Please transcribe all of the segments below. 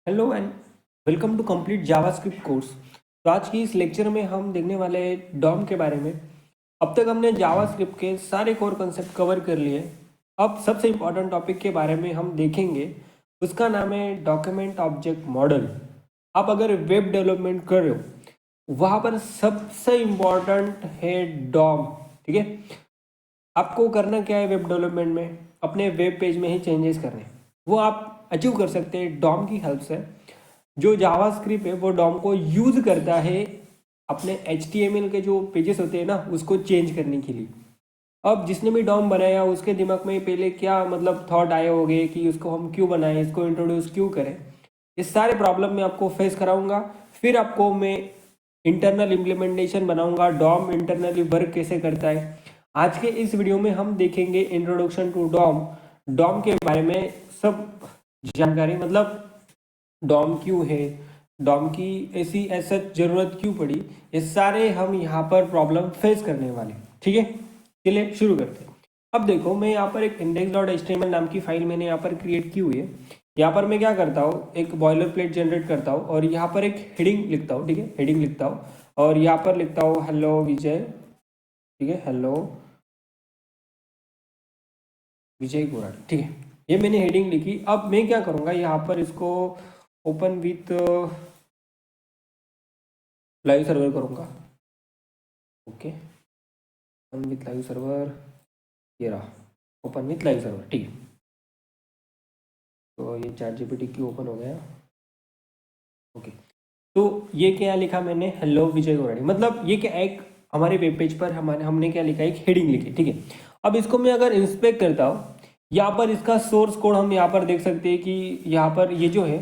Hello and welcome to complete JavaScript course. तो आज की इस लेक्चर में हम देखने वाले डॉम के बारे में। अब तक हमने जावास्क्रिप्ट के सारे कोर कंसेप्ट कवर कर लिए। अब सबसे इम्पोर्टेंट टॉपिक के बारे में हम देखेंगे, उसका नाम है डॉक्यूमेंट ऑब्जेक्ट मॉडल। आप अगर वेब डेवलपमेंट कर रहे हो वहाँ पर सबसे इम्पोर्टेंट है डॉम। ठीक है, आपको करना क्या है वेब डेवलपमेंट में, अपने वेब पेज में ही चेंजेस करने। वो आप अचीव कर सकते हैं डॉम की हेल्प से। जो जावास्क्रिप्ट है वो डॉम को यूज करता है अपने HTML के जो पेजेस होते हैं ना उसको चेंज करने के लिए। अब जिसने भी डॉम बनाया उसके दिमाग में पहले क्या मतलब थॉट आए होंगे कि उसको हम क्यों बनाएं, इसको इंट्रोड्यूस क्यों करें। इस सारे प्रॉब्लम में आपको फेस कराऊंगा। फिर आपको मैं इंटरनल इम्प्लीमेंटेशन बनाऊंगा, डॉम इंटरनली वर्क कैसे करता है। आज के इस वीडियो में हम देखेंगे इंट्रोडक्शन टू डॉम, डॉम के बारे में सब जानकारी, मतलब डॉम क्यों है, डॉम की ऐसी ऐसा जरूरत क्यों पड़ी, ये सारे हम यहाँ पर प्रॉब्लम फेस करने वाले। ठीक है, चलिए शुरू करते हैं। अब देखो, मैं यहाँ पर एक index.html नाम की फाइल मैंने यहाँ पर क्रिएट की हुई है। यहाँ पर मैं क्या करता हूँ, एक बॉयलर प्लेट जनरेट करता हूँ और यहाँ पर एक हेडिंग लिखता हूँ। ठीक है, हेडिंग लिखता हूँ और यहाँ पर लिखता हूँ हेलो विजय। ठीक है, हेलो विजय गोराड। ठीक है, ये मैंने हेडिंग लिखी। अब मैं क्या करूँगा, यहाँ पर इसको ओपन विथ लाइव सर्वर करूँगा। Okay, open with live server, ये रहा ओपन विथ लाइव सर्वर। ठीक है, तो ये चैट जीपीटी क्यों ओपन हो गया। ओके, तो ये क्या लिखा मैंने, हेलो विजय गोराडी, मतलब ये क्या एक हमारे वेब पेज पर हमने क्या लिखा, एक हेडिंग लिखी। ठीक है, अब इसको मैं अगर इंस्पेक्ट करता हूँ, यहाँ पर इसका सोर्स कोड हम यहाँ पर देख सकते हैं कि यहाँ पर ये जो है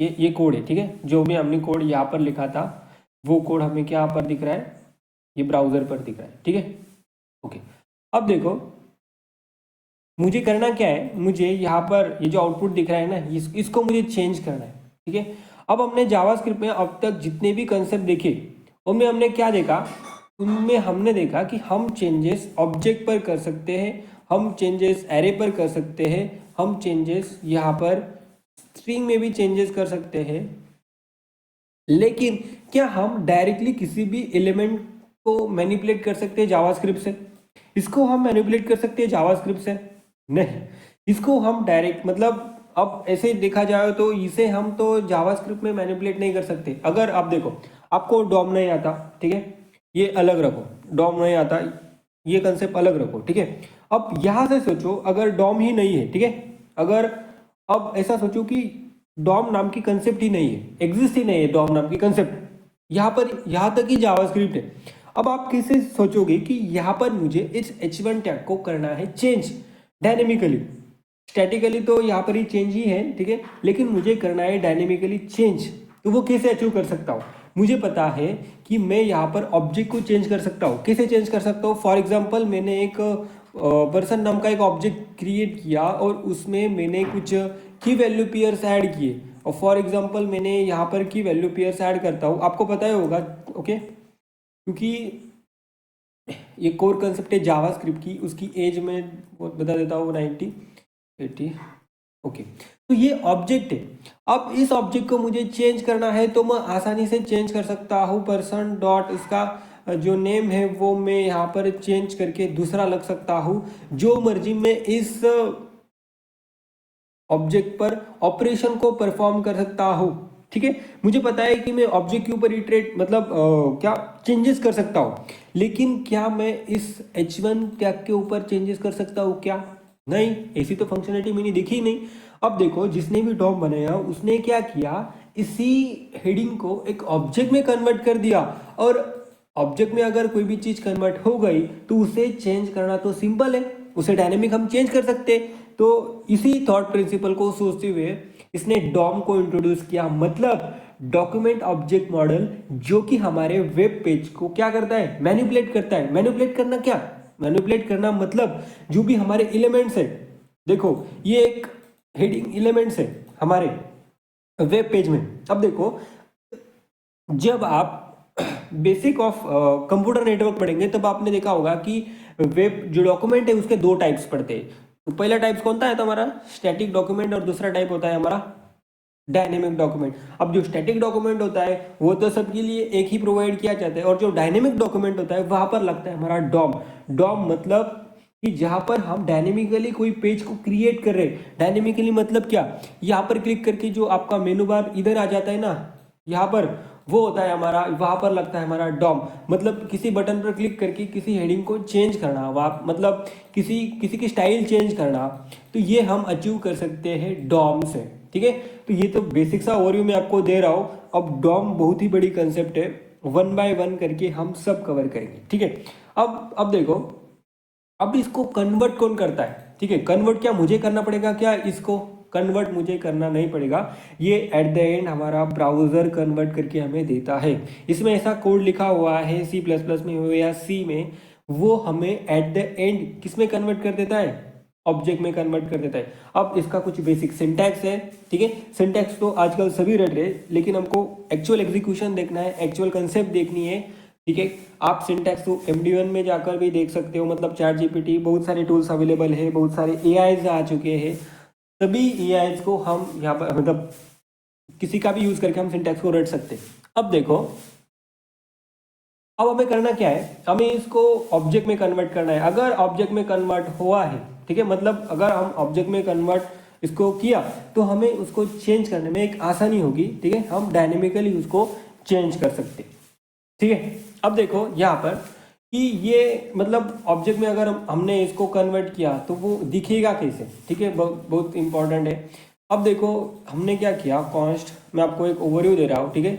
ये कोड है। ठीक है, जो भी हमने कोड यहाँ पर लिखा था वो कोड हमें क्या यहाँ पर दिख रहा है, ये ब्राउजर पर दिख रहा है। ठीक है, ओके। अब देखो मुझे करना क्या है, मुझे यहाँ पर ये जो आउटपुट दिख रहा है ना इसको मुझे चेंज करना है। ठीक है, अब हमने जावास्क्रिप्ट में अब तक जितने भी कंसेप्ट देखे उनमें हमने क्या देखा, उनमें हमने देखा कि हम चेंजेस ऑब्जेक्ट पर कर सकते हैं, हम चेंजेस एरे पर कर सकते हैं, हम चेंजेस यहाँ पर स्ट्रिंग में भी चेंजेस कर सकते हैं। लेकिन क्या हम डायरेक्टली किसी भी एलिमेंट को मैनिपुलेट कर सकते हैं जावास्क्रिप्ट से? इसको हम मैनिपुलेट कर सकते हैं जावास्क्रिप्ट से? नहीं, इसको हम डायरेक्ट मतलब अब ऐसे देखा जाए तो इसे हम तो जावास्क्रिप्ट में मैनिपुलेट नहीं कर सकते। अगर आप देखो, आपको डॉम नहीं आता, ठीक है, ये अलग रखो, डॉम नहीं आता, ये कंसेप्ट अलग रखो। ठीक है, अब यहां से सोचो अगर डॉम ही नहीं है, ठीक है, अगर अब ऐसा सोचो कि डॉम नाम की कंसेप्ट ही नहीं है, एग्जिस्ट ही नहीं है डॉम नाम की कंसेप्ट, यहाँ पर यहाँ तक ही जावास्क्रिप्ट है। अब आप कैसे सोचोगे कि यहाँ पर मुझे इस H1 टैग को करना है चेंज डायनेमिकली, स्टैटिकली तो यहाँ पर ही चेंज ही है। ठीक है, लेकिन मुझे करना है डायनेमिकली चेंज, तो वो कैसे अचीव कर सकता हूँ? मुझे पता है कि मैं यहाँ पर ऑब्जेक्ट को चेंज कर सकता हूँ। कैसे चेंज कर सकता हूँ? फॉर एग्जाम्पल मैंने एक पर्सन नाम का एक ऑब्जेक्ट क्रिएट किया और उसमें मैंने कुछ की वैल्यू पेयर्स ऐड किए, और फॉर एग्जांपल मैंने यहाँ पर की वैल्यू पेयर्स ऐड करता हूँ, आपको पता ही होगा। ओके, क्योंकि ये कोर कंसेप्ट है जावास्क्रिप्ट की, उसकी एज में बता देता हूँ 90 80। ओके, तो ये ऑब्जेक्ट है। अब इस ऑब्जेक्ट को मुझे चेंज करना है तो मैं आसानी से चेंज कर सकता हूँ। पर्सन डॉट इसका जो नेम है वो मैं यहाँ पर चेंज करके दूसरा लग सकता हूँ, जो मर्जी मैं इस ऑब्जेक्ट पर ऑपरेशन को परफॉर्म कर सकता हूँ। ठीक है, मुझे पता है कि मैं ऑब्जेक्ट के ऊपर इटरेट मतलब क्या चेंजेस कर सकता हूँ, लेकिन क्या मैं इस H1 टैग के ऊपर चेंजेस कर सकता हूँ क्या? नहीं, ऐसी तो फंक्शनलिटी मैंने देखी ही नहीं। अब देखो, जिसने भी डॉम बनाया उसने क्या किया, इसी हेडिंग को एक ऑब्जेक्ट में कन्वर्ट कर दिया, और ऑब्जेक्ट में अगर कोई भी चीज कन्वर्ट हो गई तो उसे चेंज करना तो सिंपल है, उसे डायनेमिक हम चेंज कर सकते। तो इसी थॉट प्रिंसिपल को सोचते हुए इसने डॉम को इंट्रोड्यूस किया, मतलब डॉक्यूमेंट ऑब्जेक्ट मॉडल, जो कि हमारे वेब पेज को क्या करता है, मैनिपुलेट करता है। मैनिपुलेट करना क्या, मैनिपुलेट करना मतलब जो भी हमारे एलिमेंट्स है, देखो ये एक हेडिंग एलिमेंट्स है हमारे वेब पेज में। अब देखो, जब आप बेसिक ऑफ कंप्यूटर नेटवर्क पढ़ेंगे तब आपने देखा होगा कि वेब जो डॉक्यूमेंट है उसके दो टाइप्स पढ़ते हैं। तो पहला टाइप कौन सा है तो हमारा स्टैटिक डॉक्यूमेंट, और दूसरा टाइप होता है हमारा डायनेमिक डॉक्यूमेंट। अब जो स्टैटिक डॉक्यूमेंट होता है वो तो सबके लिए एक ही प्रोवाइड किया जाता है, और जो डायनेमिक डॉक्यूमेंट होता है वहां पर लगता है हमारा डॉम। डॉम मतलब कि जहां पर हम डायनेमिकली कोई पेज को क्रिएट कर रहे हैं। डायनेमिकली मतलब क्या, यहाँ पर क्लिक करके जो आपका मेनू बार इधर आ जाता है ना, यहाँ पर वो होता है हमारा, वहां पर लगता है हमारा डॉम। मतलब किसी बटन पर क्लिक करके किसी हेडिंग को चेंज करना, वहाँ मतलब किसी किसी की स्टाइल चेंज करना, तो ये हम अचीव कर सकते हैं डॉम से। ठीक है, तो ये तो बेसिक सा ओवरव्यू मैं आपको दे रहा हूँ। अब डॉम बहुत ही बड़ी कंसेप्ट है, 1 बाय 1 करके हम सब कवर करेंगे। ठीक है, अब देखो, अब इसको कन्वर्ट कौन करता है। ठीक है, कन्वर्ट क्या मुझे करना पड़ेगा, क्या इसको कन्वर्ट मुझे करना नहीं पड़ेगा, ये एट द एंड हमारा ब्राउजर कन्वर्ट करके हमें देता है। इसमें ऐसा कोड लिखा हुआ है C++ में हो या C में, वो हमें एट द एंड किस में कन्वर्ट कर देता है, ऑब्जेक्ट में कन्वर्ट कर देता है। अब इसका कुछ बेसिक सिंटैक्स है। ठीक है, सिंटैक्स तो आजकल सभी रट रहे, लेकिन हमको एक्चुअल एग्जीक्यूशन देखना है, एक्चुअल कंसेप्ट देखनी है। ठीक है, आप सिंटैक्स तो MD1 में जाकर भी देख सकते हो, मतलब चैट GPT, बहुत सारे टूल्स अवेलेबल है, बहुत सारे AIs आ चुके हैं। सभी AIs को हम यहाँ पर मतलब किसी का भी यूज करके हम सिंटैक्स को रट सकते हैं। अब देखो, अब हमें करना क्या है, हमें इसको ऑब्जेक्ट में कन्वर्ट करना है। अगर ऑब्जेक्ट में कन्वर्ट हुआ है, ठीक है, मतलब अगर हम ऑब्जेक्ट में कन्वर्ट इसको किया, तो हमें उसको चेंज करने में एक आसानी होगी। ठीक है, हम डायनेमिकली उसको चेंज कर सकते हैं। ठीक है, अब देखो यहाँ पर कि ये मतलब ऑब्जेक्ट में अगर हमने इसको कन्वर्ट किया तो वो दिखेगा कैसे। ठीक है, बहुत इंपॉर्टेंट है। अब देखो हमने क्या किया, कॉन्स्ट, मैं आपको एक ओवरव्यू दे रहा हूँ। ठीक है,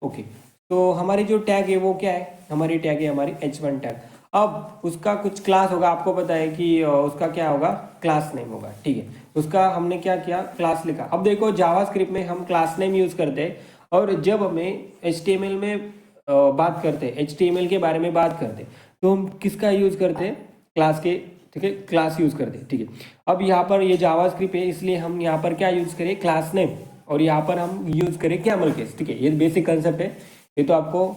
ओके, तो हमारी जो टैग है वो क्या है, हमारी टैग है हमारी H1 टैग। अब उसका कुछ क्लास होगा, आपको पता है कि उसका क्या होगा, क्लास नेम होगा। ठीक है, उसका हमने क्या किया, क्लास लिखा। अब देखो जावास्क्रिप्ट में हम क्लास नेम यूज करते हैं, और जब हमें HTML में बात करते हैं, HTML के बारे में बात करते हैं, तो हम किसका यूज करते हैं, क्लास के। ठीक है, क्लास यूज करते हैं। ठीक है, अब यहाँ पर ये जावास्क्रिप्ट है, इसलिए हम यहाँ पर क्या यूज करें, क्लास नेम, और यहाँ पर हम यूज करें कैमल केस। ठीक है, ये बेसिक कंसेप्ट है, ये तो आपको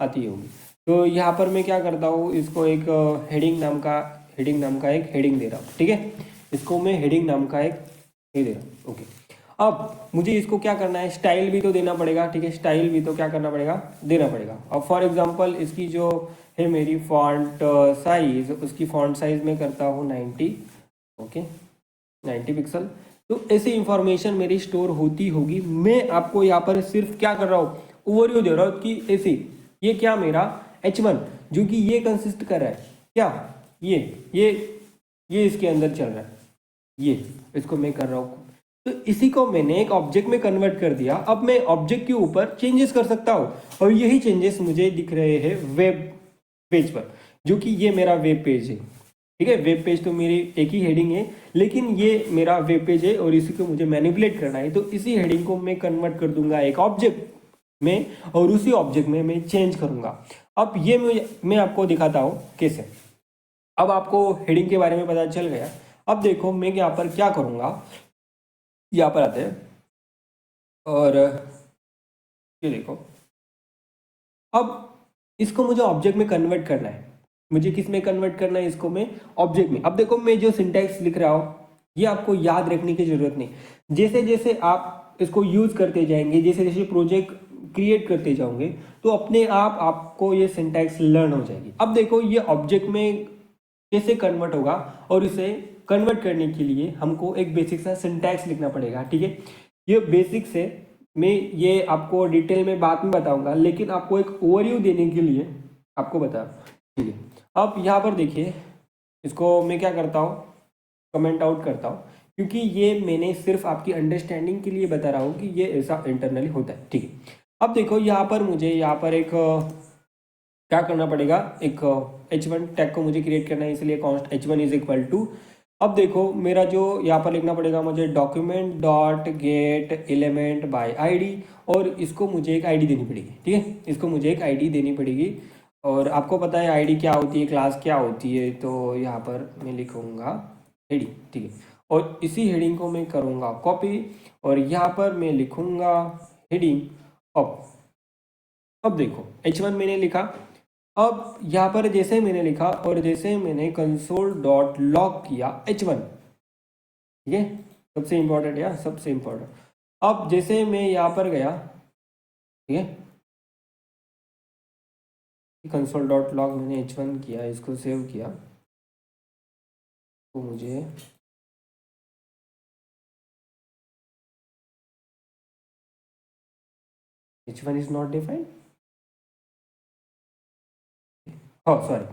आती होगी। तो यहाँ पर मैं क्या करता हूँ, इसको एक हेडिंग नाम का एक हेडिंग दे रहा हूँ। ठीक है, इसको मैं हेडिंग नाम का एक ये दे रहा हूँ। ओके, अब मुझे इसको क्या करना है, स्टाइल भी तो देना पड़ेगा। ठीक है, स्टाइल भी तो क्या करना पड़ेगा, देना पड़ेगा। अब फॉर एग्जांपल इसकी जो है मेरी फॉन्ट साइज, उसकी फॉन्ट साइज में करता हूँ 90। Okay, 90 pixel. तो ऐसी इंफॉर्मेशन मेरी स्टोर होती होगी। मैं आपको यहाँ पर सिर्फ क्या कर रहा हूँ, ओवरव्यू दे रहा हूँ कि ऐसी, ये क्या मेरा H1 जो कि ये कंसिस्ट कर रहा है, क्या ये इसके अंदर चल रहा है, ये इसको मैं कर रहा हूँ। तो इसी को मैंने एक ऑब्जेक्ट में कन्वर्ट कर दिया। अब मैं ऑब्जेक्ट के ऊपर चेंजेस कर सकता हूँ, और यही चेंजेस मुझे दिख रहे हैं वेब पेज पर, जो कि ये मेरा वेब पेज है। ठीक है, वेब पेज तो मेरी एक ही हेडिंग है, लेकिन ये मेरा वेब पेज है और इसी को मुझे मैनिपुलेट करना है। तो इसी हेडिंग को मैं कन्वर्ट कर दूंगा एक ऑब्जेक्ट में, और उसी ऑब्जेक्ट में मैं चेंज करूंगा। अब ये मैं आपको दिखाता हूँ कैसे। अब आपको हेडिंग के बारे में पता चल गया। अब देखो मैं यहाँ पर क्या करूंगा, यहाँ पर आते हैं, और ये देखो, अब इसको मुझे ऑब्जेक्ट में कन्वर्ट करना है। मुझे किस में कन्वर्ट करना है, इसको मैं ऑब्जेक्ट में। अब देखो मैं जो सिंटैक्स लिख रहा हूँ, ये आपको याद रखने की जरूरत नहीं। जैसे जैसे आप इसको यूज करते जाएंगे, जैसे जैसे प्रोजेक्ट क्रिएट करते जाओगे, तो अपने आप आपको ये सिंटैक्स लर्न हो जाएगी। अब देखो ये ऑब्जेक्ट में कैसे कन्वर्ट होगा, और इसे कन्वर्ट करने के लिए हमको एक बेसिक सा सिंटैक्स लिखना पड़ेगा। ठीक है, ये बेसिक से मैं ये आपको डिटेल में बाद में बताऊंगा, लेकिन आपको एक ओवरव्यू देने के लिए आपको बता। ठीक है, अब यहाँ पर देखिए, इसको मैं क्या करता हूँ, कमेंट आउट करता हूँ, क्योंकि ये मैंने सिर्फ आपकी अंडरस्टैंडिंग के लिए बता रहा हूँ कि ये ऐसा इंटरनली होता है। ठीक है, अब देखो यहाँ पर मुझे यहाँ पर एक क्या करना पड़ेगा, एक H1 टैग को मुझे क्रिएट करना है, इसलिए const H1 is equal to, अब देखो मेरा जो यहाँ पर लिखना पड़ेगा मुझे, document dot gate element by ID, और इसको मुझे एक ID देनी पड़ेगी। ठीक है, इसको मुझे एक ID देनी पड़ेगी, और आपको पता है ID क्या होती है, क्लास क्या होती है। तो यहाँ पर मैं लिखूँगा हेडिंग। ठीक है, और इसी हेडिंग को मैं करूँगा कॉपी, और यहाँ पर मैं लिखूँगा हेडिंग अब। अब देखो H1 मैंने लिखा। अब यहाँ पर जैसे मैंने लिखा और जैसे मैंने कंसोल डॉट लॉग किया H1, ठीक है, सबसे इंपॉर्टेंट, या सबसे इंपॉर्टेंट, अब जैसे मैं यहाँ पर गया, ठीक है, कंसोल डॉट लॉग मैंने h1 किया, इसको सेव किया, तो मुझे h1 इज नॉट डिफाइंड। हाँ सॉरी,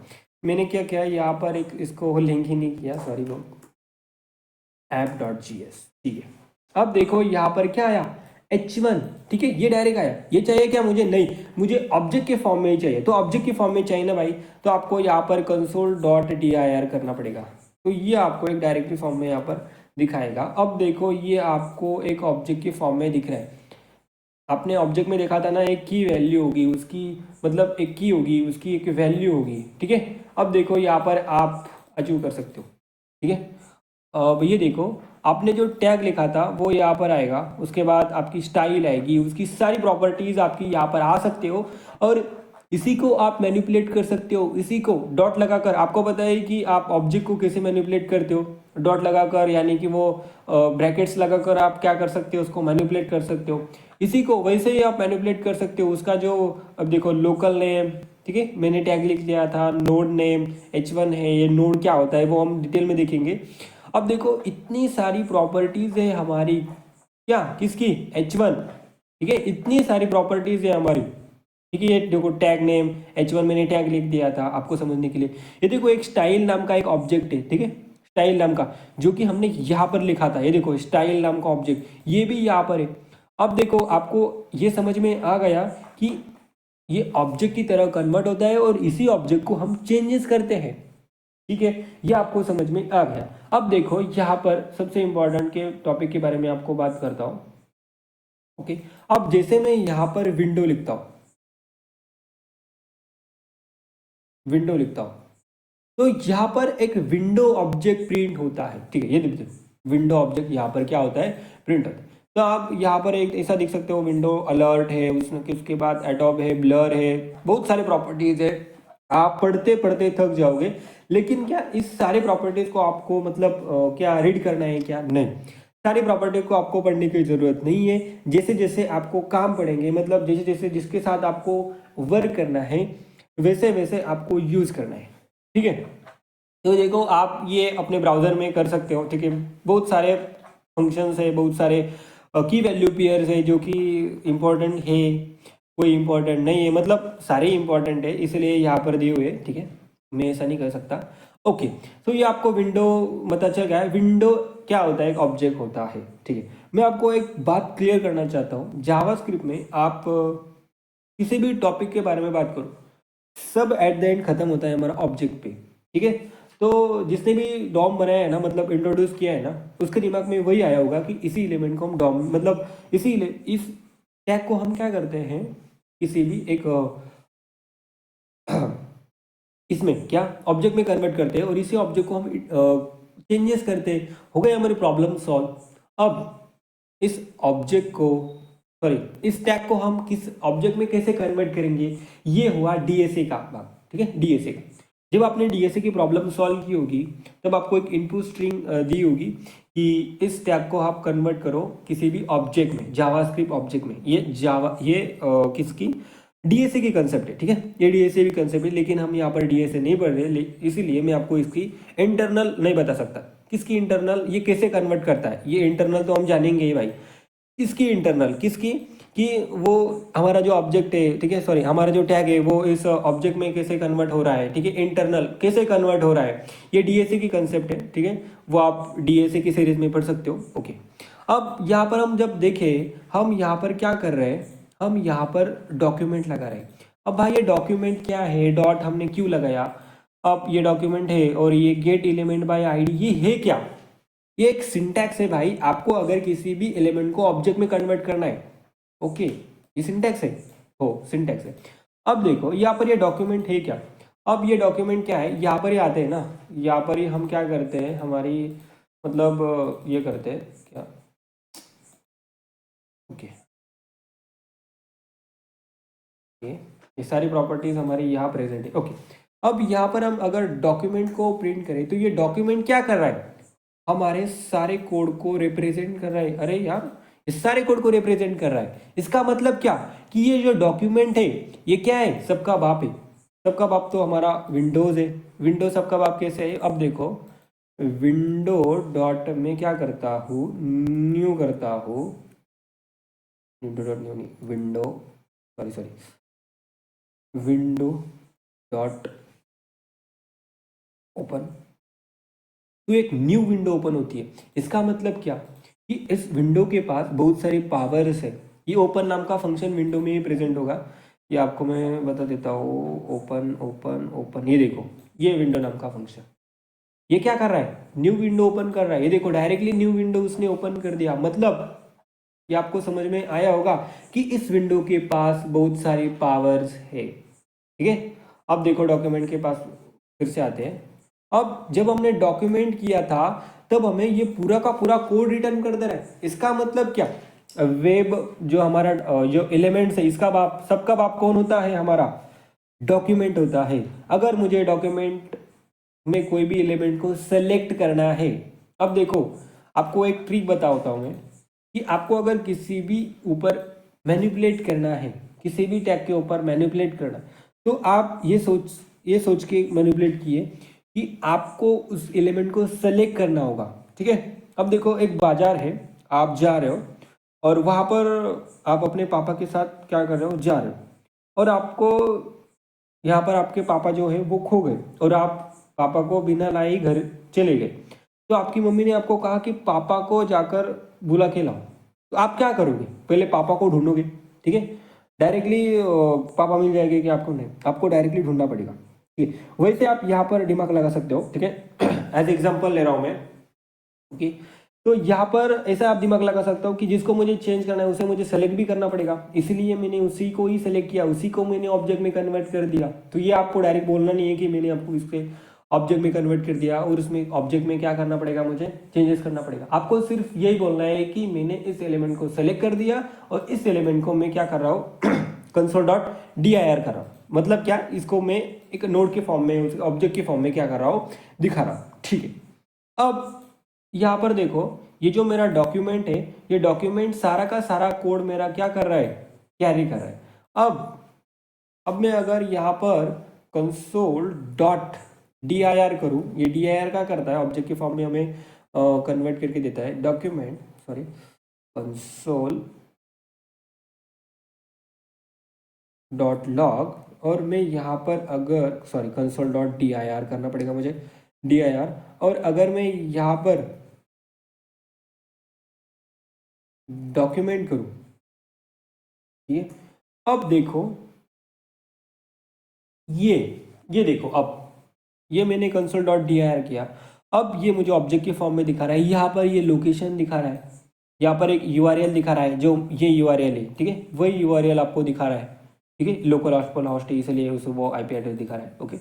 मैंने क्या किया यहाँ पर एक इसको लिंक ही नहीं किया, सॉरी वो app.js, ठीक है। अब देखो यहाँ पर क्या आया, h1, ठीक है, ये डायरेक्ट आया। ये चाहिए क्या मुझे? नहीं, मुझे ऑब्जेक्ट के फॉर्म में ही चाहिए। तो ऑब्जेक्ट के फॉर्म में चाहिए ना भाई, तो आपको यहाँ पर console.dir करना पड़ेगा। तो ये आपको एक डायरेक्टरी फॉर्म में यहाँ पर दिखाएगा। अब देखो ये आपको एक ऑब्जेक्ट के फॉर्म में दिख रहा है। आपने ऑब्जेक्ट में देखा था ना, एक की वैल्यू होगी उसकी, मतलब एक की होगी उसकी, एक वैल्यू होगी, ठीक है। अब देखो यहाँ पर आप अचीव कर सकते हो, ठीक है। अब ये देखो, आपने जो टैग लिखा था वो यहाँ पर आएगा, उसके बाद आपकी स्टाइल आएगी, उसकी सारी प्रॉपर्टीज आपकी यहाँ पर आ सकते हो। और इसी को आप मैनिपुलेट कर सकते हो, इसी को डॉट लगाकर। आपको पता है कि आप ऑब्जेक्ट को कैसे मैनिपुलेट करते हो, डॉट लगाकर, यानी कि वो ब्रैकेट्स लगाकर आप क्या कर सकते हो, उसको मैनिपुलेट कर सकते हो। इसी को वैसे ही आप मैनिपुलेट कर सकते हो, उसका जो, अब देखो लोकल नेम, ठीक है, मैंने टैग लिख दिया था, नोड नेम h1 है, ये नोड क्या होता है वो हम डिटेल में देखेंगे। अब देखो इतनी सारी प्रॉपर्टीज है हमारी, क्या, किसकी, h1, ठीक है, इतनी सारी प्रॉपर्टीज है हमारी, ठीक है। ये देखो टैग नेम h1 मैंने टैग लिख दिया था आपको समझने के लिए। ये देखो एक स्टाइल नाम का एक ऑब्जेक्ट है, ठीक है, स्टाइल नाम का, जो कि हमने यहाँ पर लिखा था। ये देखो स्टाइल नाम का ऑब्जेक्ट, ये भी यहाँ पर है। अब देखो आपको ये समझ में आ गया कि ये ऑब्जेक्ट की तरह कन्वर्ट होता है और इसी ऑब्जेक्ट को हम चेंजेस करते हैं, ठीक है। ये आपको समझ में आ गया। अब देखो यहाँ पर सबसे इंपॉर्टेंट के टॉपिक के बारे में आपको बात करता हूँ, ओके। अब जैसे मैं यहाँ पर विंडो लिखता हूँ, विंडो लिखता हूँ, तो यहाँ पर एक विंडो ऑब्जेक्ट प्रिंट होता है, ठीक है। ये देखिए विंडो ऑब्जेक्ट यहाँ पर क्या होता है, प्रिंट होता है। तो आप यहाँ पर एक ऐसा देख सकते हो, विंडो अलर्ट है, उसमें उसके बाद एडोब है, ब्लर है, बहुत सारे प्रॉपर्टीज है। आप पढ़ते पढ़ते थक जाओगे, लेकिन क्या इस सारे प्रॉपर्टीज को आपको मतलब क्या रीड करना है, क्या नहीं। सारी प्रॉपर्टी को आपको पढ़ने की जरूरत नहीं है। जैसे जैसे आपको काम पड़ेंगे, मतलब जैसे जैसे जिसके साथ आपको वर्क करना है, वैसे वैसे आपको यूज करना है, ठीक है। तो देखो आप ये अपने ब्राउजर में कर सकते हो, ठीक है। बहुत सारे फंक्शंस है, बहुत सारे की वैल्यू पेयर्स है, जो कि इम्पोर्टेंट है, कोई इम्पोर्टेंट नहीं है, मतलब सारे इम्पोर्टेंट है, इसलिए यहाँ पर दिए हुए, ठीक है। मैं ऐसा नहीं कर सकता, ओके। तो ये आपको विंडो पता चल गया है। विंडो क्या होता है, एक ऑब्जेक्ट होता है, ठीक है। मैं आपको एक बात क्लियर करना चाहता हूँ, जावास्क्रिप्ट में आप किसी भी टॉपिक के बारे में बात करो, सब एट द एंड खत्म होता है हमारा ऑब्जेक्ट पे, ठीक है। तो जिसने भी डॉम बनाया है ना, मतलब इंट्रोड्यूस किया है ना, उसके दिमाग में वही आया होगा कि इसी एलिमेंट को हम डॉम, मतलब इस टैग को हम क्या करते हैं, किसी भी एक इसमें क्या ऑब्जेक्ट में कन्वर्ट करते हैं, और इसी ऑब्जेक्ट को हम चेंजेस करते हैं, हो गई हमारी प्रॉब्लम सॉल्व। अब इस ऑब्जेक्ट को, सॉरी, इस टैग को हम किस ऑब्जेक्ट में कैसे कन्वर्ट करेंगे, ये हुआ डीएसए का भाग, ठीक है। डीएसए का, जब आपने डीएसए की प्रॉब्लम सॉल्व की होगी, तब आपको एक इनपुट स्ट्रिंग दी होगी कि इस टैग को आप कन्वर्ट करो किसी भी ऑब्जेक्ट में, जावास्क्रिप्ट ऑब्जेक्ट में। ये जावा, ये किसकी, डीएसए की कंसेप्ट है, ठीक है। ये डीएसए भी कंसेप्ट है, लेकिन हम यहाँ पर डीएसए नहीं पढ़ रहे, इसीलिए मैं आपको इसकी इंटरनल नहीं बता सकता। किसकी इंटरनल, ये कैसे कन्वर्ट करता है, ये इंटरनल तो हम जानेंगे ही भाई। इसकी इंटरनल किसकी, कि वो हमारा जो ऑब्जेक्ट है, ठीक है, सॉरी, हमारा जो टैग है वो इस ऑब्जेक्ट में कैसे कन्वर्ट हो रहा है, ठीक है, इंटरनल कैसे कन्वर्ट हो रहा है, ये डीएसए की कंसेप्ट है, ठीक है। वो आप डीएसए की सीरीज में पढ़ सकते हो, ओके। अब यहाँ पर हम जब देखें, हम यहाँ पर क्या कर रहे हैं, हम यहाँ पर डॉक्यूमेंट लगा रहे हैं। अब भाई ये डॉक्यूमेंट क्या है, डॉट हमने क्यों लगाया, अब ये डॉक्यूमेंट है, और ये गेट एलिमेंट बाय आईडी, ये है क्या, ये एक सिंटैक्स है भाई। आपको अगर किसी भी एलिमेंट को ऑब्जेक्ट में कन्वर्ट करना है, ओके, ये सिंटैक्स है, हो सिंटैक्स है। अब देखो यहाँ पर ये डॉक्यूमेंट है क्या, अब ये डॉक्यूमेंट क्या है, यहाँ पर ही आते हैं ना, यहाँ पर ही हम क्या करते हैं, हमारी मतलब ये करते हैं क्या, ओके, ये सारी प्रॉपर्टीज हमारी यहाँ प्रेजेंट है, ओके। अब यहाँ पर हम अगर डॉक्यूमेंट को प्रिंट करें, तो ये डॉक्यूमेंट क्या कर रहा है, हमारे सारे कोड को रिप्रेजेंट कर रहा है। अरे यार, इस सारे कोड को रिप्रेजेंट कर रहा है। इसका मतलब क्या कि ये जो डॉक्यूमेंट है ये क्या है, सबका बाप है। सबका बाप तो हमारा विंडोज है। विंडोज सबका बाप कैसे है, अब देखो विंडो डॉट में क्या करता हूँ, न्यू करता हूँ, विंडो डॉट न्यू नहीं, window sorry window dot open, तो एक न्यू विंडो ओपन होती है। इसका मतलब क्या कि इस विंडो के पास बहुत सारी पावर्स है। ये ओपन नाम का फंक्शन विंडो में ही प्रेजेंट होगा। ये आपको मैं बता देता हूँ, ओपन ओपन ओपन, ये देखो ये विंडो नाम का फंक्शन ये क्या कर रहा है, न्यू विंडो ओपन कर रहा है। ये देखो डायरेक्टली न्यू विंडो उसने ओपन कर दिया। मतलब ये आपको समझ में आया होगा कि इस विंडो के पास बहुत सारी पावर्स है। ठीक है, अब देखो डॉक्यूमेंट के पास फिर से आते हैं। अब जब हमने डॉक्यूमेंट किया था तब हमें ये पूरा का पूरा कोड रिटर्न कर दे रहा है। इसका मतलब क्या, वेब जो हमारा जो एलिमेंट्स है इसका बाप, सबका बाप कौन होता है, हमारा डॉक्यूमेंट होता है। अगर मुझे डॉक्यूमेंट में कोई भी एलिमेंट को सेलेक्ट करना है, अब देखो आपको एक ट्रिक बताता हूं मैं कि आपको अगर किसी भी ऊपर मैनिपुलेट करना है, किसी भी टैग के ऊपर मैनिपुलेट करना, तो आप ये सोच के मैनिपुलेट किए कि आपको उस एलिमेंट को सेलेक्ट करना होगा। ठीक है, अब देखो एक बाजार है, आप जा रहे हो और वहां पर आप अपने पापा के साथ क्या कर रहे हो, जा रहे हो, और आपको यहाँ पर आपके पापा जो है वो खो गए और आप पापा को बिना लाए ही घर चले गए। तो आपकी मम्मी ने आपको कहा कि पापा को जाकर बुला के लाओ, तो आप क्या करोगे, पहले पापा को ढूंढोगे। ठीक है, डायरेक्टली पापा मिल जाएंगे कि आपको नहीं, आपको डायरेक्टली ढूंढना पड़ेगा। ठीक है, वैसे आप यहाँ पर दिमाग लगा सकते हो। ठीक है, एज एग्जाम्पल ले रहा हूँ मैं। ओके, तो यहाँ पर ऐसा आप दिमाग लगा सकता हो कि जिसको मुझे चेंज करना है उसे मुझे सेलेक्ट भी करना पड़ेगा, इसलिए मैंने उसी को ही सेलेक्ट किया, उसी को मैंने ऑब्जेक्ट में कन्वर्ट कर दिया। तो ये आपको डायरेक्ट बोलना नहीं है कि मैंने आपको इसके ऑब्जेक्ट में कन्वर्ट कर दिया और उसमें ऑब्जेक्ट में क्या करना पड़ेगा, मुझे चेंजेस करना पड़ेगा। आपको सिर्फ यही बोलना है कि मैंने इस एलिमेंट को सेलेक्ट कर दिया और इस एलिमेंट को मैं क्या कर रहा हूँ, कंसोल डॉट dir कर रहा हूँ। मतलब क्या, इसको मैं एक नोड के फॉर्म में, ऑब्जेक्ट के फॉर्म में क्या कर रहा हूँ, दिखा रहा हूँ। ठीक है, अब यहाँ पर देखो ये जो मेरा डॉक्यूमेंट है, ये डॉक्यूमेंट सारा का सारा कोड मेरा क्या कर रहा है, कैरी कर रहा है। अब मैं अगर यहाँ पर कंसोल डॉट dir करूँ, ये dir क्या करता है, ऑब्जेक्ट के फॉर्म में हमें कन्वर्ट करके देता है, document sorry console dot log, और मैं यहाँ पर अगर सॉरी कंसोल डॉट dir करना पड़ेगा मुझे, dir, और अगर मैं यहाँ पर डॉक्यूमेंट करूँ, ठीक है, अब देखो ये देखो, अब ये मैंने कंसोल डॉट dir किया, अब ये मुझे ऑब्जेक्ट के फॉर्म में दिखा रहा है। यहाँ पर ये लोकेशन दिखा रहा है, यहाँ पर एक URL दिखा रहा है, जो ये URL है। ठीक है, वही URL आपको दिखा रहा है। ठीक है, लोकल होस्ट है इसलिए उसे वो IP एड्रेस दिखा रहा है। ओके,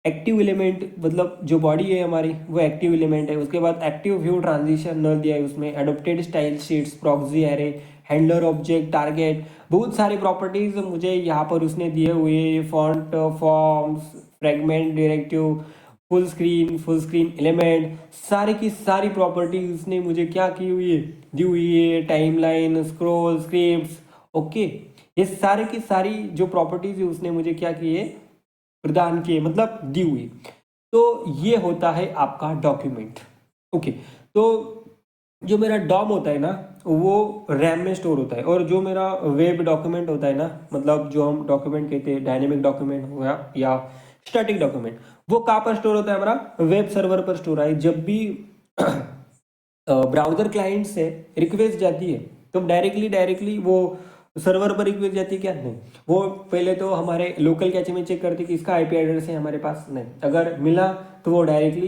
एक्टिव एलिमेंट मतलब जो बॉडी है हमारी वो एक्टिव एलिमेंट है। उसके बाद एक्टिव व्यू ट्रांजिशन नल दिया है उसमें, adopted style sheets, proxy array, handler object, target, बहुत सारी प्रॉपर्टीज मुझे यहाँ पर उसने दिए हुए, font, forms, fragment, directive, full screen element, सारी की सारी प्रॉपर्टीज उसने मुझे क्या की हुई है, दी हुई है। टाइमलाइन, स्क्रॉल, स्क्रिप्ट्स, ओके, ये सारे की सारी जो प्रॉपर्टीज है उसने मुझे क्या की है, प्रदान किए, मतलब दी हुई। तो ये होता है आपका डॉक्यूमेंट। ओके, तो जो मेरा डॉम होता है ना वो रैम में स्टोर होता है, और जो मेरा वेब डॉक्यूमेंट होता है ना, मतलब जो हम डॉक्यूमेंट कहते हैं, डायनेमिक डॉक्यूमेंट हो गया या स्टैटिक डॉक्यूमेंट, वो कहाँ पर स्टोर होता है, हमारा वेब सर्वर पर स्टोर है। जब भी ब्राउजर क्लाइंट से रिक्वेस्ट जाती है तो डायरेक्टली वो सर्वर पर रिक्वेस्ट जाती है क्या, नहीं, वो पहले तो हमारे लोकल कैचे में चेक करती है कि इसका IP एड्रेस है हमारे पास, नहीं, अगर मिला तो वो डायरेक्टली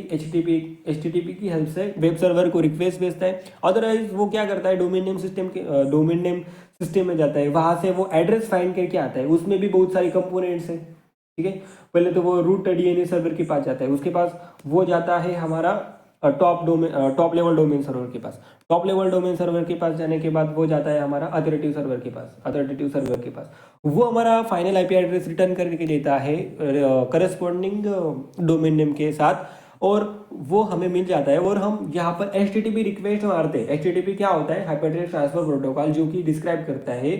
HTTP की हेल्प से वेब सर्वर को रिक्वेस्ट भेजता है। अदरवाइज वो क्या करता है, डोमेन नेम सिस्टम में जाता है, वहां से वो एड्रेस फाइंड करके आता है। उसमें भी बहुत सारी कंपोनेंट्स है। ठीक है, पहले तो वो रूट DNS सर्वर के पास जाता है, उसके पास वो जाता है हमारा टॉप लेवल डोमेन सर्वर के पास, टॉप लेवल डोमेन सर्वर के पास जाने के बाद वो जाता है हमारा अथॉरिटेटिव सर्वर के पास, वो हमारा फाइनल IP एड्रेस रिटर्न करके देता है करस्पॉन्डिंग डोमेन नेम के साथ, और वो हमें मिल जाता है और हम यहाँ पर HTTP रिक्वेस्ट मारते हैं। HTTP क्या होता है? हाइपरटेक्स्ट ट्रांसफर प्रोटोकॉल, जो कि डिस्क्राइब करता है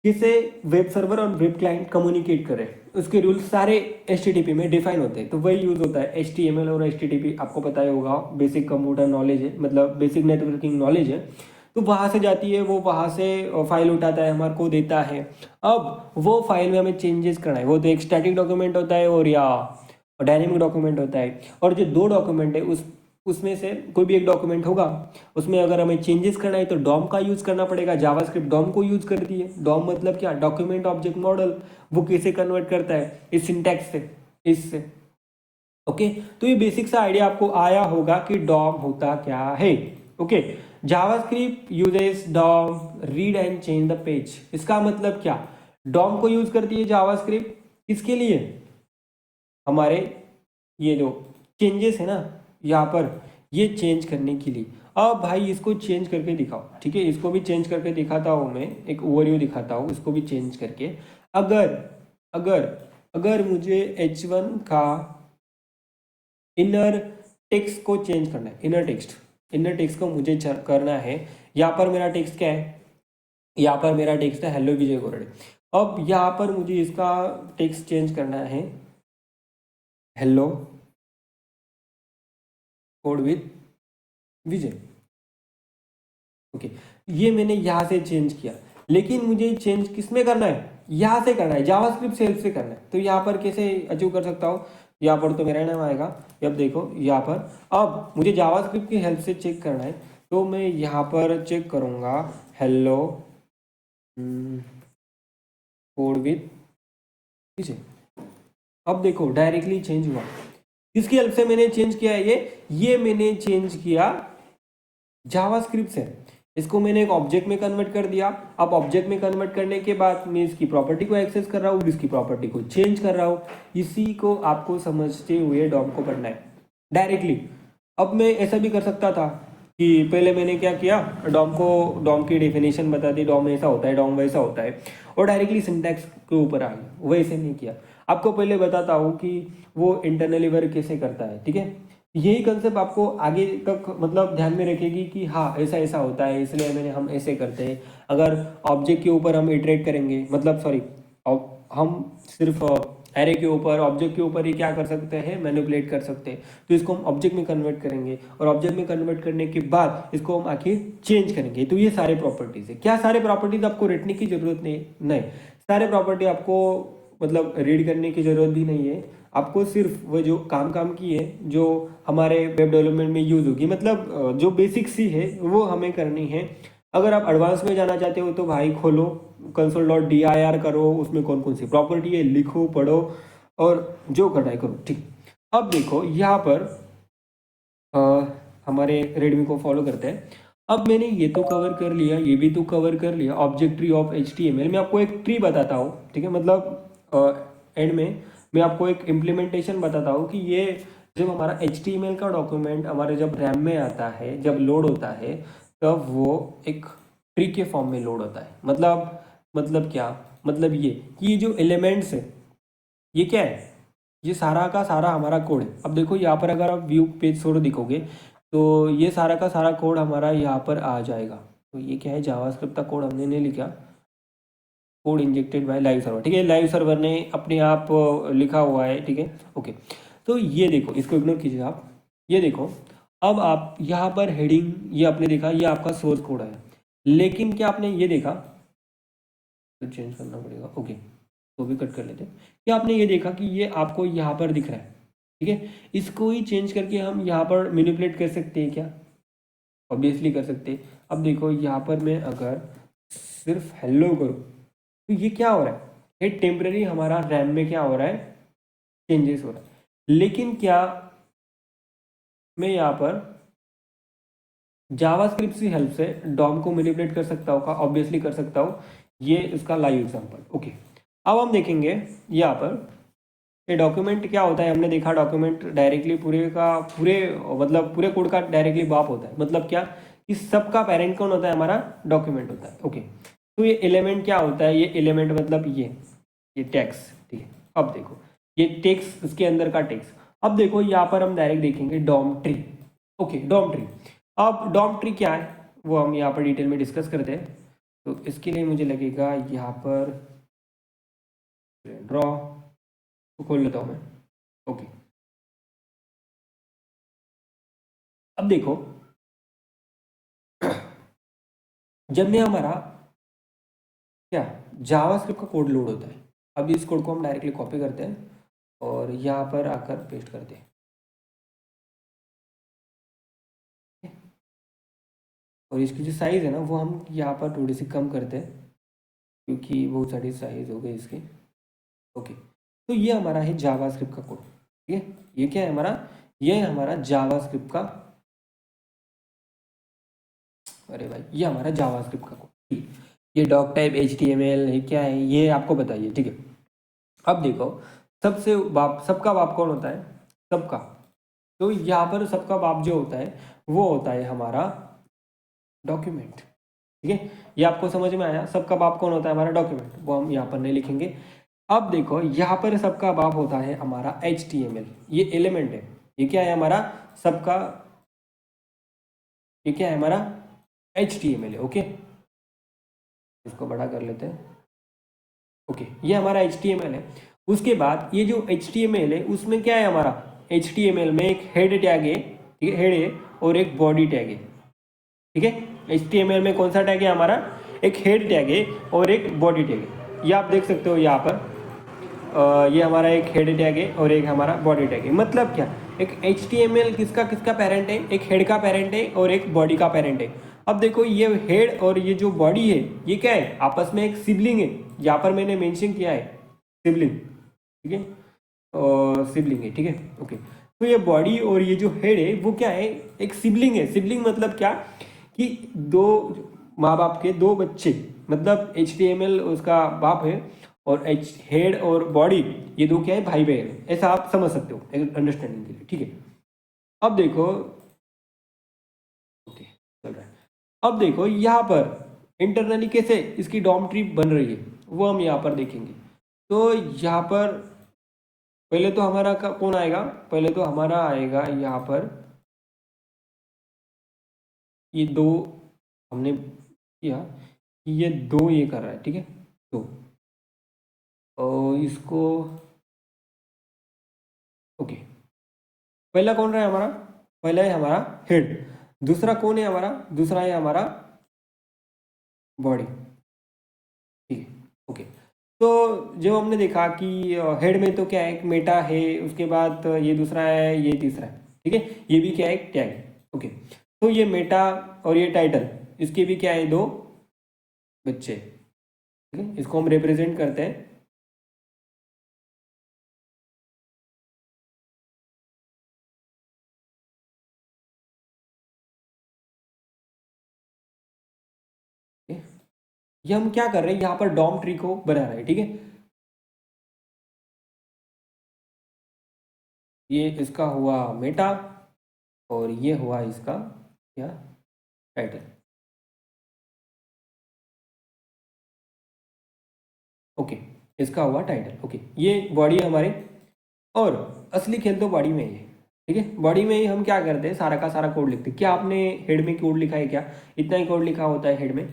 किसे वेब सर्वर और वेब क्लाइंट कम्युनिकेट करें। उसके रूल्स सारे HTTP में डिफाइन होते हैं, तो वही यूज होता है। HTML और HTTP आपको पता ही होगा, बेसिक कंप्यूटर नॉलेज है, मतलब बेसिक नेटवर्किंग नॉलेज है। तो वहाँ से जाती है, वो वहाँ से फाइल उठाता है, हमारे को देता है। अब वो फाइल में हमें चेंजेस करना है, वो तो एक स्टैटिक डॉक्यूमेंट होता है और या डायनेमिक डॉक्यूमेंट होता है। और जो दो डॉक्यूमेंट है उसमें से कोई भी एक डॉक्यूमेंट होगा, उसमें अगर हमें चेंजेस करना है तो डॉम का यूज करना पड़ेगा। जावास्क्रिप्ट डॉम को यूज करती है। डॉम मतलब क्या? Document object model. वो कैसे कन्वर्ट करता है? इस सिंटैक्स से, इससे। ओके, तो ये बेसिक सा आइडिया आपको आया होगा कि डॉम होता क्या है। Okay, JavaScript uses DOM read and change the page. इसका मतलब क्या? डॉम को यूज करती है जावास्क्रिप्ट, किसके लिए? हमारे ये जो चेंजेस है ना यहाँ पर, ये चेंज करने के लिए। अब भाई इसको चेंज करके दिखाओ, ठीक है? इसको भी चेंज करके दिखाता हूँ मैं, एक ओवरव्यू दिखाता हूँ, इसको भी चेंज करके। अगर अगर अगर मुझे H1 का इनर टेक्स्ट को चेंज करना है, इनर टेक्स्ट को मुझे करना है। यहाँ पर मेरा टेक्स्ट क्या है? यहाँ पर मेरा टेक्स्ट है हेलो विजय गोरडे। अब यहाँ पर मुझे इसका टेक्स्ट चेंज करना है, hello code with Vijay. Okay, ये मैंने यहाँ से चेंज किया, लेकिन मुझे चेंज किस में करना है? यहाँ से करना है, जावास्क्रिप्ट से हेल्प से करना है। तो यहाँ पर कैसे अचीव कर सकता हूँ? यहाँ पर तो मेरा नाम आएगा। अब देखो यहाँ पर, अब मुझे जावास्क्रिप्ट की हेल्प से चेक करना है, तो मैं यहाँ पर चेक करूँगा हेलो कोड विद विजय। अब देखो डायरेक्टली चेंज हुआ। किसकी हेल्प से मैंने चेंज किया है? ये मैंने चेंज किया जावास्क्रिप्ट से। इसको मैंने एक ऑब्जेक्ट में कन्वर्ट कर दिया। अब ऑब्जेक्ट में कन्वर्ट करने के बाद मैं इसकी प्रॉपर्टी को एक्सेस कर रहा हूँ, इसकी प्रॉपर्टी को चेंज कर रहा हूँ। इसी को आपको समझते हुए डॉम को पढ़ना है डायरेक्टली। अब मैं ऐसा भी कर सकता था कि पहले मैंने क्या किया, डॉम की डेफिनेशन बता दी, डॉम ऐसा होता है, डॉम वैसा होता है, और डायरेक्टली सिंटैक्स के ऊपर आ गया। वैसे नहीं किया। आपको पहले बताता हूँ कि वो इंटरनली वर्क कैसे करता है, ठीक है? यही कंसेप्ट आपको आगे तक मतलब ध्यान में रखेगी कि हाँ ऐसा ऐसा होता है, इसलिए हम ऐसे करते हैं। अगर ऑब्जेक्ट के ऊपर हम इटरेट करेंगे, मतलब सॉरी, हम सिर्फ एरे के ऊपर, ऑब्जेक्ट के ऊपर ही क्या कर सकते हैं? मैनिपुलेट कर सकते हैं। तो इसको हम ऑब्जेक्ट में कन्वर्ट करेंगे, और ऑब्जेक्ट में कन्वर्ट करने के बाद इसको हम आखिर चेंज करेंगे। तो ये सारे प्रॉपर्टीज है। क्या सारे प्रॉपर्टीज आपको रटने की जरूरत नहीं, सारे प्रॉपर्टी आपको मतलब रीड करने की जरूरत भी नहीं है। आपको सिर्फ वो जो काम की है, जो हमारे वेब डेवलपमेंट में यूज होगी, मतलब जो बेसिक सी है वो हमें करनी है। अगर आप एडवांस में जाना चाहते हो तो भाई खोलो console.dir करो, उसमें कौन कौन सी प्रॉपर्टी है लिखो, पढ़ो, और जो करना है करो, ठीक। अब देखो यहाँ पर हमारे रेडमी को फॉलो करते हैं। अब मैंने ये तो कवर कर लिया, ये भी तो कवर कर लिया, ऑब्जेक्ट ट्री ऑफ HTML। मैं आपको एक ट्री बताता हूँ, ठीक है? मतलब एंड में मैं आपको एक इम्प्लीमेंटेशन बताता हूँ कि ये जब हमारा HTML का डॉक्यूमेंट हमारे जब रैम में आता है, जब लोड होता है, तब वो एक ट्री के फॉर्म में लोड होता है। मतलब क्या? मतलब ये जो एलिमेंट्स है, ये क्या है? ये सारा का सारा हमारा कोड है। अब देखो यहाँ पर अगर आप व्यू पेज थोड़ा दिखोगे तो ये सारा का सारा कोड हमारा यहाँ पर आ जाएगा। तो ये क्या है? जावास्क्रिप्ट का कोड हमने नहीं लिखा, code injected by live server, ठीक है? लाइव सर्वर ने अपने आप लिखा हुआ है, ठीक है? ओके, तो ये देखो, इसको इग्नोर कीजिए आप। ये देखो, अब आप यहाँ पर हेडिंग, ये आपने देखा, ये आपका सोर्स कोड है। लेकिन क्या आपने ये देखा, तो चेंज करना पड़ेगा, ओके, तो भी कट कर लेते हैं। क्या आपने ये देखा कि ये आपको यहाँ पर दिख रहा है, ठीक है? इसको ही चेंज करके हम यहाँ पर मैनिपुलेट कर सकते हैं क्या? ऑब्वियसली कर सकते हैं। अब देखो यहाँ पर मैं अगर सिर्फ हेलो करूँ तो ये क्या हो रहा है? ये टेम्पररी हमारा रैम में क्या हो रहा है? चेंजेस हो रहा है। लेकिन क्या मैं यहाँ पर जावास्क्रिप्ट की हेल्प से डॉम को मैनिपुलेट कर सकता हूँ? का ऑब्वियसली कर सकता हूँ। ये इसका लाइव एग्जांपल, ओके। अब हम देखेंगे यहाँ पर ये डॉक्यूमेंट क्या होता है। हमने देखा डॉक्यूमेंट डायरेक्टली पूरे मतलब पूरे कोड का डायरेक्टली बाप होता है। मतलब क्या कि सबका पेरेंट कौन होता है? हमारा डॉक्यूमेंट होता है, ओके। तो ये एलिमेंट क्या होता है? ये एलिमेंट मतलब ये टेक्स्ट, ठीक है? अब देखो ये टेक्स्ट, उसके अंदर का टेक्स्ट। अब देखो यहाँ पर हम डायरेक्ट देखेंगे DOM tree. Okay, DOM tree. अब डॉम ट्री क्या है वो हम यहाँ पर डिटेल में डिस्कस करते हैं। तो इसके लिए मुझे लगेगा यहाँ पर ड्रॉ खोल लेता हूँ मैं। ओके, अब देखो जब में हमारा क्या जावास्क्रिप्ट का कोड लोड होता है, अब इस कोड को हम डायरेक्टली कॉपी करते हैं और यहाँ पर आकर पेस्ट करते हैं। और इसकी जो साइज़ है ना वो हम यहाँ पर थोड़ी सी कम करते हैं क्योंकि बहुत सारी साइज़ हो गई इसकी। ओके, तो ये हमारा है जावास्क्रिप्ट का कोड। ठीक है, ये क्या है हमारा, ये है हमारा जावास्क्रिप्ट का, अरे भाई ये हमारा जावास्क्रिप्ट का कोड। ये डॉक टाइप HTML ये क्या है ये आपको बताइए। ठीक है, अब देखो सबका बाप कौन होता है, सबका। तो यहाँ पर सबका बाप जो होता है वो होता है हमारा डॉक्यूमेंट। ठीक है, ये आपको समझ में आया, सबका बाप कौन होता है हमारा डॉक्यूमेंट, वो हम यहाँ पर नहीं लिखेंगे। अब देखो यहाँ पर सबका बाप होता है हमारा HTML, ये एलिमेंट है। ये क्या है हमारा सबका, ये क्या है हमारा HTML है। ओके, इसको बड़ा कर लेते हैं। ओके, ये हमारा HTML है। उसके बाद ये जो HTML है उसमें क्या है हमारा, HTML में एक हेड टैग है, ठीक है, हेड है, और एक बॉडी टैग है। ठीक है, HTML में कौन सा टैग है हमारा, एक हेड टैग है और एक बॉडी टैग है। ये आप देख सकते हो यहाँ पर, ये हमारा एक हेड टैग है और एक हमारा बॉडी टैग है। मतलब क्या, एक HTML किसका किसका पेरेंट है, एक हेड का पेरेंट है और एक बॉडी का पेरेंट है। अब देखो ये हेड और ये जो बॉडी है ये क्या है, आपस में एक सिबलिंग है। यहाँ पर मैंने मेंशन किया है सिबलिंग। ठीक है, सिबलिंग है। ठीक है, ओके। तो ये बॉडी और ये जो हेड है वो क्या है, एक सिबलिंग है। सिबलिंग मतलब क्या कि दो माँ बाप के दो बच्चे, मतलब HTML उसका बाप है और हेड और बॉडी ये दो क्या है, भाई बहन है। ऐसा आप समझ सकते हो अंडरस्टैंडिंग के लिए। ठीक है, अब देखो, ओके चल रहा है। अब देखो यहाँ पर इंटरनली कैसे इसकी डॉम ट्री बन रही है वो हम यहाँ पर देखेंगे। तो यहाँ पर पहले तो हमारा कौन आएगा, पहले तो हमारा आएगा यहाँ पर ये दो, हमने किया कि ये दो ये कर रहा है। ठीक है, तो और इसको ओके, पहला कौन रहा है हमारा, पहला है हमारा हेड, दूसरा कौन है हमारा, दूसरा है हमारा बॉडी। ठीक है, ओके। तो जो हमने देखा कि हेड में तो क्या है, एक मेटा है, उसके बाद ये दूसरा है, ये तीसरा है। ठीक है, ये भी क्या है, एक टैग है। ओके, तो ये मेटा और ये टाइटल, इसके भी क्या है, दो बच्चे। ठीक है, इसको हम रिप्रेजेंट करते हैं ये हम क्या कर रहे हैं, यहाँ पर डॉम ट्री को बना रहे हैं। ठीक है, ये इसका हुआ मेटा और ये हुआ इसका क्या, टाइटल। ओके, इसका हुआ टाइटल। ओके, ये बॉडी हमारे, और असली खेल तो बॉडी में ही है। ठीक है, बॉडी में ही हम क्या करते हैं, सारा का सारा कोड लिखते हैं। क्या आपने हेड में कोड लिखा है क्या, इतना ही कोड लिखा होता है हेड में।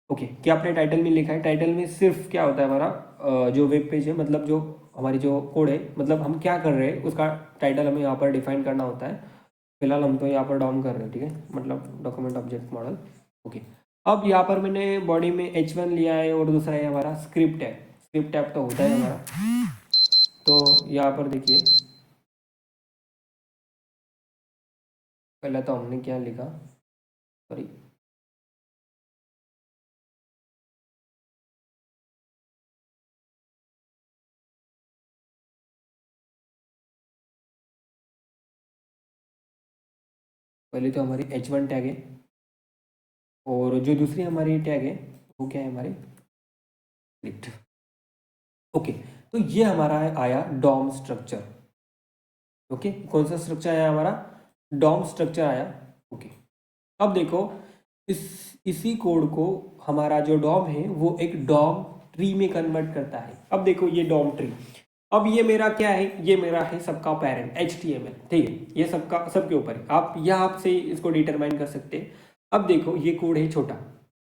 ओके, क्या आपने टाइटल में लिखा है, टाइटल में सिर्फ क्या होता है हमारा जो वेब पेज है, मतलब जो हमारी जो कोड है, मतलब हम क्या कर रहे हैं उसका टाइटल हमें यहाँ पर डिफाइन करना होता है। फिलहाल हम तो यहाँ पर डॉम कर रहे हैं। ठीक है, मतलब डॉक्यूमेंट ऑब्जेक्ट मॉडल। ओके, अब यहाँ पर मैंने बॉडी में H1 लिया है और दूसरा है हमारा स्क्रिप्ट है। स्क्रिप्ट टैब तो होता है हमारा। तो यहाँ पर देखिए, पहले तो हमने क्या लिखा, सॉरी, पहले तो हमारी H1 टैग है और जो दूसरी हमारी टैग है वो क्या है, हमारी स्क्रिप्ट। ओके, तो ये हमारा आया डॉम स्ट्रक्चर। ओके, कौन सा स्ट्रक्चर आया हमारा, डॉम स्ट्रक्चर आया। ओके, अब देखो इसी कोड को हमारा जो डॉम है वो एक डॉम ट्री में कन्वर्ट करता है। अब देखो ये डॉम ट्री, अब ये मेरा क्या है, ये मेरा है सबका पेरेंट HTML, ठीक है, ये सबका सबके ऊपर है। आप यहाँ से इसको डिटरमाइन कर सकते हैं। अब देखो ये कोड है छोटा,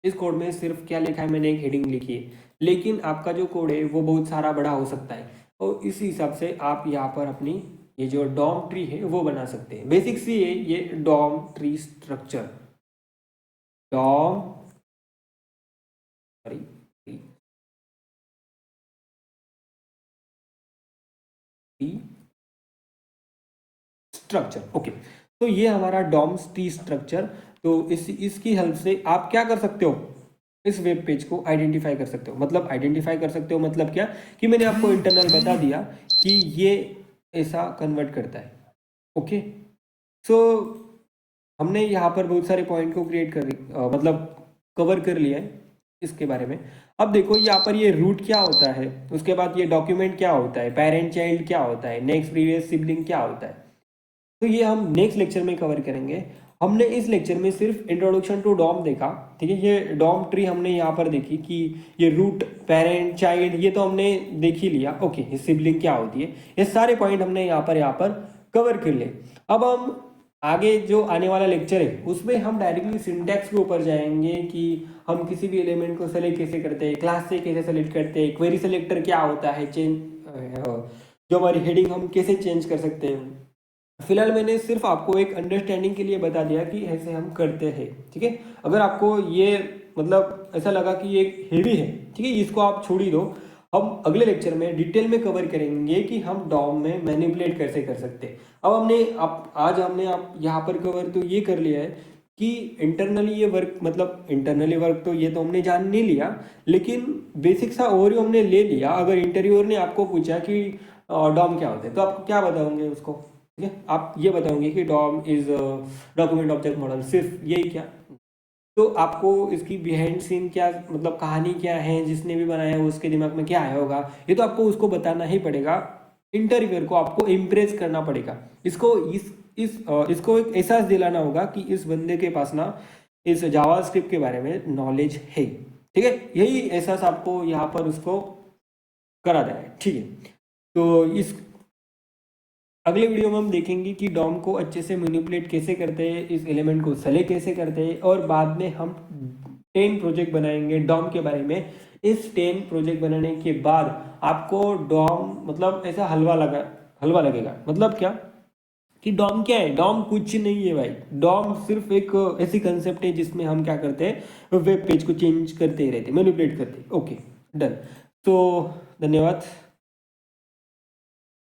इस कोड में सिर्फ क्या लिखा है, मैंने एक हेडिंग लिखी है, लेकिन आपका जो कोड है वो बहुत सारा बड़ा हो सकता है, और इस हिसाब से आप यहाँ पर अपनी ये जो डॉम ट्री है वो बना सकते हैं। बेसिक सी है ये DOM tree structure, DOM sorry structure, okay. तो ये हमारा डॉम ट्री स्ट्रक्चर, तो इसकी हेल्प से आप क्या कर सकते हो, इस वेब पेज को आइडेंटिफाई कर सकते हो। मतलब आइडेंटिफाई कर सकते हो मतलब क्या, कि मैंने आपको इंटरनल बता दिया कि ये ऐसा कन्वर्ट करता है, ओके। सो हमने यहाँ पर बहुत सारे पॉइंट को क्रिएट कर मतलब कवर कर लिया है इसके बारे में। अब देखो यहाँ पर ये रूट क्या होता है, उसके बाद ये डॉक्यूमेंट क्या होता है, पेरेंट चाइल्ड क्या होता है, नेक्स्ट प्रीवियस सिबलिंग क्या होता है, तो ये हम नेक्स्ट लेक्चर में कवर करेंगे। हमने इस लेक्चर में सिर्फ इंट्रोडक्शन टू डॉम देखा, ठीक है। ये डॉम ट्री हमने यहाँ पर देखी कि ये रूट, पेरेंट, चाइल्ड, ये तो हमने देख ही लिया, ओके। ये सिबलिंग क्या होती है, ये सारे पॉइंट हमने यहाँ पर कवर कर लिए। अब हम आगे जो आने वाला लेक्चर है उसमें हम डायरेक्टली सिंटैक्स के ऊपर जाएंगे कि हम किसी भी एलिमेंट को सेलेक्ट कैसे करते हैं, क्लास से कैसे सेलेक्ट करते हैं, क्वेरी सेलेक्टर क्या होता है, चेंज जो हमारी हेडिंग हम कैसे चेंज कर सकते हैं। फिलहाल मैंने सिर्फ आपको एक अंडरस्टैंडिंग के लिए बता दिया कि ऐसे हम करते हैं, ठीक है। अगर आपको ये मतलब ऐसा लगा कि ये हेवी है, ठीक है, इसको आप छोड़ ही दो। हम अगले लेक्चर में डिटेल में कवर करेंगे कि हम डॉम में मैनिपुलेट कैसे कर सकते हैं। अब आज हमने आप यहाँ पर कवर तो ये कर लिया है कि इंटरनली ये वर्क, मतलब इंटरनली वर्क तो ये तो हमने जान नहीं लिया, लेकिन बेसिक सा ओवरव्यू हमने ले लिया। अगर इंटरव्यूअर ने आपको पूछा कि डॉम क्या होता है, तो आप क्या बताओगे उसको, ठीक है। आप ये बताओगे कि DOM is document object model, सिर्फ यही क्या, तो आपको इसकी बिहाइंड सीन क्या, मतलब कहानी क्या है, जिसने भी बनाया है उसके दिमाग में क्या आया होगा, ये तो आपको उसको बताना ही पड़ेगा। इंटरव्यूअर को आपको इम्प्रेस करना पड़ेगा, इसको एक एहसास दिलाना होगा कि इस बंदे के पास ना इस जावास्क्रिप्ट के बारे में नॉलेज है, ठीक है। यही एहसास आपको यहाँ पर उसको करा देना है, ठीक है। तो इस अगले वीडियो में हम देखेंगे कि डॉम को अच्छे से मैनिपुलेट कैसे करते हैं, इस एलिमेंट को सेलेक्ट कैसे करते हैं, और बाद में हम 10 प्रोजेक्ट बनाएंगे डॉम के बारे में। इस 10 प्रोजेक्ट बनाने के बाद आपको डॉम मतलब ऐसा हलवा लगेगा। मतलब क्या कि डॉम क्या है, डॉम कुछ नहीं है भाई। डॉम सिर्फ एक ऐसी कंसेप्ट है जिसमें हम क्या करते हैं, वेब पेज को चेंज करते रहते, मैनिपुलेट करते, ओके डन। तो धन्यवाद।